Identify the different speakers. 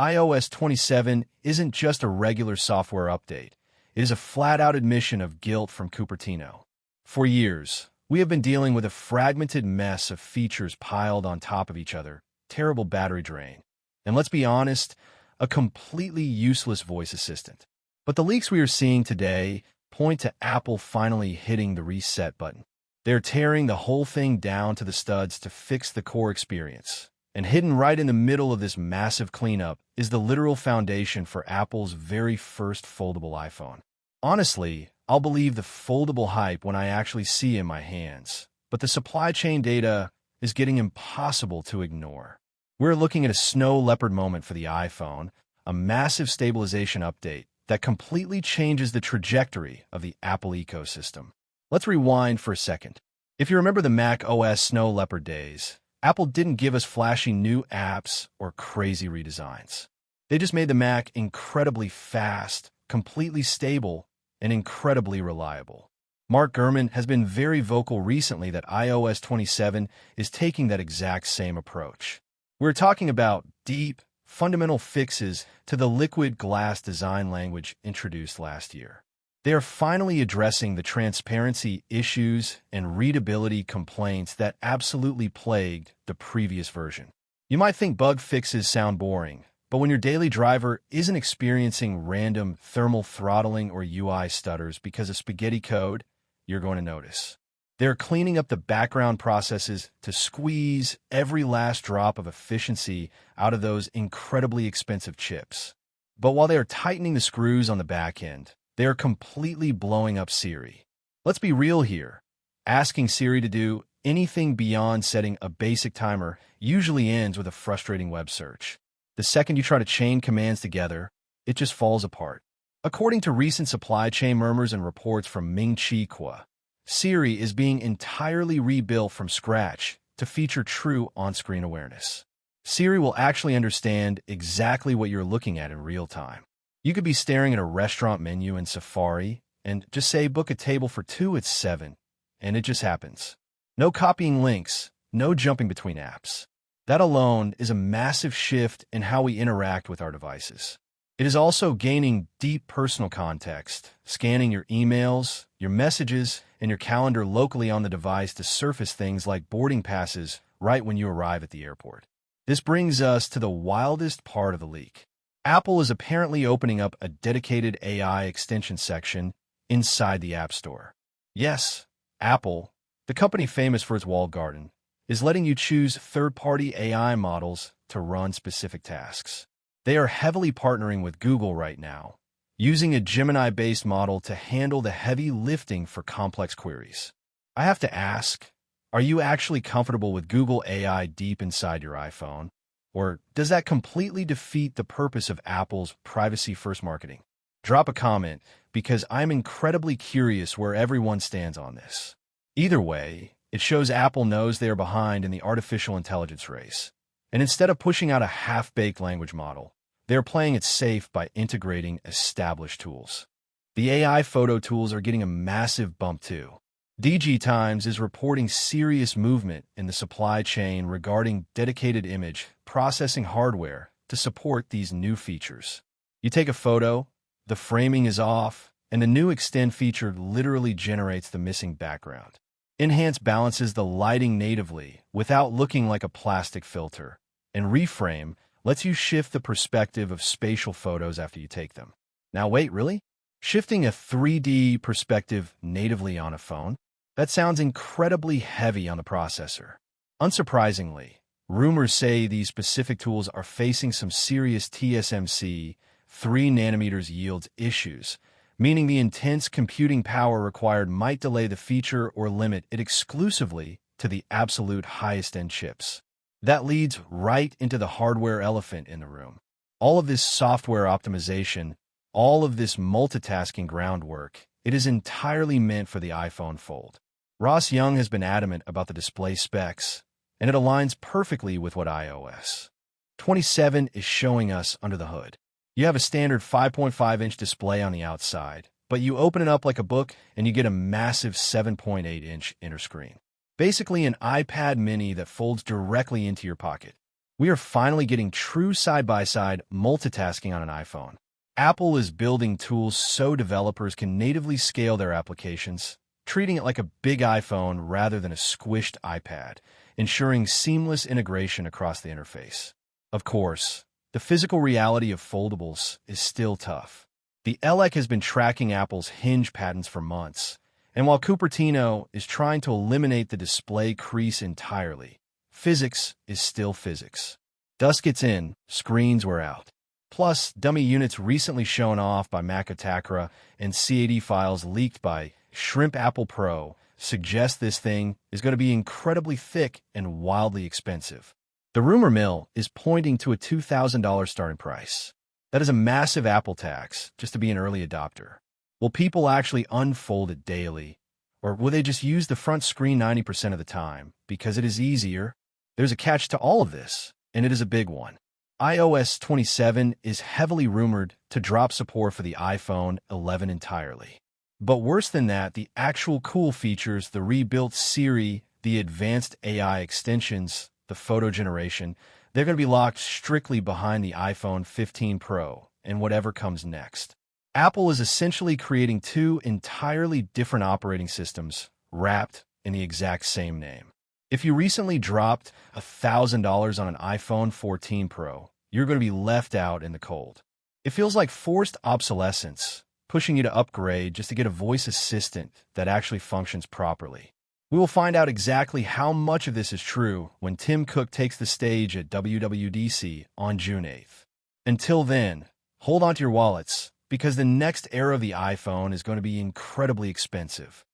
Speaker 1: iOS 27 isn't just a regular software update. It is a flat-out admission of guilt from Cupertino. For years, we have been dealing with a fragmented mess of features piled on top of each other, terrible battery drain, and let's be honest, a completely useless voice assistant. But the leaks we are seeing today point to Apple finally hitting the reset button. They're tearing the whole thing down to the studs to fix the core experience. And hidden right in the middle of this massive cleanup is the literal foundation for Apple's very first foldable iPhone. Honestly, I'll believe the foldable hype when I actually see it in my hands. But the supply chain data is getting impossible to ignore. We're looking at a snow leopard moment for the iPhone, a massive stabilization update that completely changes the trajectory of the Apple ecosystem. Let's rewind for a second. If you remember the Mac OS snow leopard days, Apple didn't give us flashy new apps or crazy redesigns. They just made the Mac incredibly fast, completely stable, and incredibly reliable. Mark Gurman has been very vocal recently that iOS 27 is taking that exact same approach. We're talking about deep, fundamental fixes to the liquid glass design language introduced last year. They are finally addressing the transparency issues and readability complaints that absolutely plagued the previous version. You might think bug fixes sound boring, but when your daily driver isn't experiencing random thermal throttling or UI stutters because of spaghetti code, you're going to notice. They're cleaning up the background processes to squeeze every last drop of efficiency out of those incredibly expensive chips. But while they are tightening the screws on the back end, they are completely blowing up Siri. Let's be real here. Asking Siri to do anything beyond setting a basic timer usually ends with a frustrating web search. The second you try to chain commands together, it just falls apart. According to recent supply chain murmurs and reports from Ming-Chi, Siri is being entirely rebuilt from scratch to feature true on-screen awareness. Siri will actually understand exactly what you're looking at in real time. You could be staring at a restaurant menu in Safari and just say book a table for 2 at 7, and it just happens. No copying links, no jumping between apps. That alone is a massive shift in how we interact with our devices. It is also gaining deep personal context, scanning your emails, your messages, and your calendar locally on the device to surface things like boarding passes right when you arrive at the airport. This brings us to the wildest part of the leak. Apple is apparently opening up a dedicated AI extension section inside the App Store. Yes, Apple, the company famous for its walled garden, is letting you choose third-party AI models to run specific tasks. They are heavily partnering with Google right now, using a Gemini-based model to handle the heavy lifting for complex queries. I have to ask, are you actually comfortable with Google AI deep inside your iPhone? Or does that completely defeat the purpose of Apple's privacy-first marketing? Drop a comment, because I'm incredibly curious where everyone stands on this. Either way, it shows Apple knows they are behind in the artificial intelligence race. And instead of pushing out a half-baked language model, they're playing it safe by integrating established tools. The AI photo tools are getting a massive bump too. DG Times is reporting serious movement in the supply chain regarding dedicated image processing hardware to support these new features. You take a photo, the framing is off, and the new Extend feature literally generates the missing background. Enhance balances the lighting natively without looking like a plastic filter, and Reframe lets you shift the perspective of spatial photos after you take them. Now wait, really? Shifting a 3D perspective natively on a phone? That sounds incredibly heavy on the processor. Unsurprisingly, rumors say these specific tools are facing some serious TSMC 3nm yield issues, meaning the intense computing power required might delay the feature or limit it exclusively to the absolute highest-end chips. That leads right into the hardware elephant in the room. All of this software optimization, all of this multitasking groundwork, it is entirely meant for the iPhone Fold. Ross Young has been adamant about the display specs, and it aligns perfectly with what iOS 27 is showing us under the hood. You have a standard 5.5-inch display on the outside, but you open it up like a book and you get a massive 7.8-inch inner screen. Basically an iPad mini that folds directly into your pocket. We are finally getting true side-by-side multitasking on an iPhone. Apple is building tools so developers can natively scale their applications, treating it like a big iPhone rather than a squished iPad, ensuring seamless integration across the interface. Of course, the physical reality of foldables is still tough. The LEC has been tracking Apple's hinge patents for months, and while Cupertino is trying to eliminate the display crease entirely, physics is still physics. Dust gets in, screens wear out. Plus, dummy units recently shown off by Macatakra and C80 files leaked by Shrimp Apple Pro suggest this thing is going to be incredibly thick and wildly expensive. The rumor mill is pointing to a $2,000 starting price. That is a massive Apple tax just to be an early adopter. Will people actually unfold it daily? Or will they just use the front screen 90% of the time because it is easier? There's a catch to all of this, and it is a big one. iOS 27 is heavily rumored to drop support for the iPhone 11 entirely. But worse than that, the actual cool features, the rebuilt Siri, the advanced AI extensions, the photo generation, they're going to be locked strictly behind the iPhone 15 Pro and whatever comes next. Apple is essentially creating two entirely different operating systems wrapped in the exact same name. If you recently dropped $1,000 on an iPhone 14 Pro, you're going to be left out in the cold. It feels like forced obsolescence, pushing you to upgrade just to get a voice assistant that actually functions properly. We will find out exactly how much of this is true when Tim Cook takes the stage at WWDC on June 8th. Until then, hold on to your wallets, because the next era of the iPhone is going to be incredibly expensive.